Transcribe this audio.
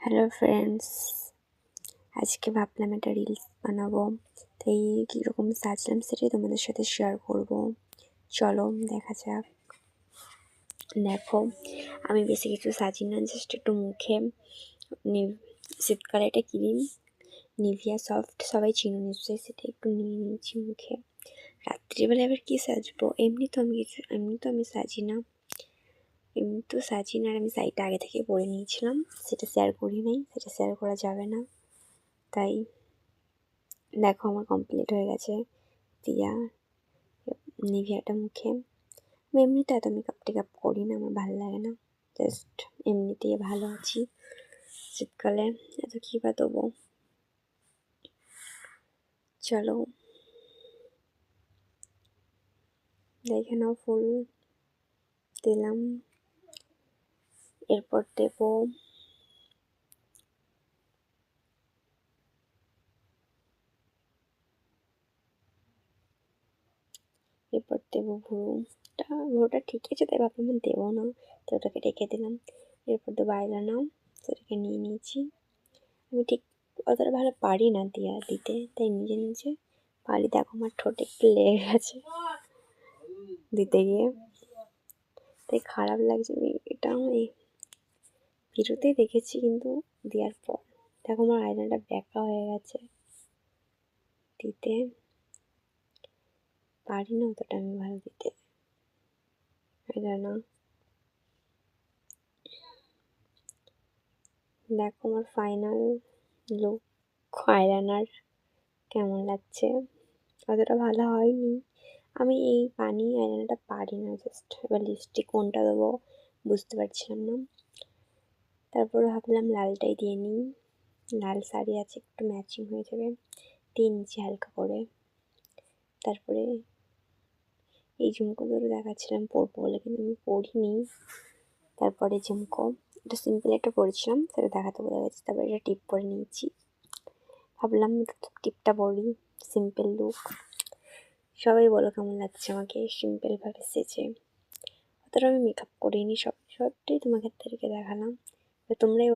Hello friends, আজকে ভাবলাম একটা রিলস বানাবো। তাই কীরকম সাজলাম সেটাই তোমাদের সাথে শেয়ার করব। চলো দেখা যাক। দেখো, আমি বেশি কিছু সাজি না, জাস্ট একটু মুখে শীতকালে একটা ক্রিম নিভিয়া সফট, সবাই চিনো নিশ্চয়ই, সেটা একটু নিয়ে নিয়েছি মুখে। রাত্রিবেলা এবার কী সাজবো, এমনি তো আমি সাজি না, আর আমি শাড়িটা আগে থেকে পরে নিয়েছিলাম, সেটা শেয়ার করি নাই, সেটা শেয়ার করা যাবে না। তাই দেখো আমার কমপ্লিট হয়ে গেছে দিয়া নিভিয়াটা মুখে। আমি এমনিতে এত মেকআপ করি না, আমার ভালো লাগে না, জাস্ট এমনিতেই ভালো আছি। শীতকালে এত কী বা দেবো। চলো দেখে নাও, ফুল দিলাম, এরপর দেবো ভুরুটা ঠিক আছে, তাই ভাবলাম দেবো না, তো ওটাকে রেখে দিলাম। এরপর দেবো আইলাইনার, সেটাকে নিয়ে নিয়েছি। আমি ঠিক অতটা ভালো পারি না দিতে, তাই নিজে পারি। দেখো আমার ঠোঁটে একটু লেগে গেছে দিতে গিয়ে, তাই খারাপ লাগছে। এটা আমি ভিডিওতেই দেখেছি, কিন্তু দেওয়ার পর দেখো আমার আইলাইনারটা ব্যাকা হয়ে গেছে। দিতে পারি না অতটা আমি ভালো দিতে আইলাইনার। দেখো আমার ফাইনাল লুক আইলাইনার কেমন লাগছে। অতটা ভালো হয়নি, আমি এই পানি আইলাইনারটা পারি না। জাস্ট এবার লিপস্টিক কোনটা দেবো বুঝতে পারছিলাম না, তারপরে ভাবলাম লালটাই দিয়ে নিই, লাল শাড়ি আছে, একটু ম্যাচিং হয়ে যাবে, দিয়ে নিচ্ছি হালকা করে। তারপরে এই ঝুমকো ধরে দেখাচ্ছিলাম পরবো বলে, কিন্তু আমি পরিনি। তারপরে ঝুমকো এটা সিম্পল একটা পরেছিলাম, সেটা দেখাতে বলে গেছে। তারপরে এটা টিপ পরে নিয়েছি, ভাবলাম টিপটা পরি, সিম্পল লুক। সবাই বলো কেমন লাগছে আমাকে সিম্পলভাবে সেজে। অতটা আমি মেকআপ করিনি, সবটাই তোমাকে দেখালাম, তোমরাই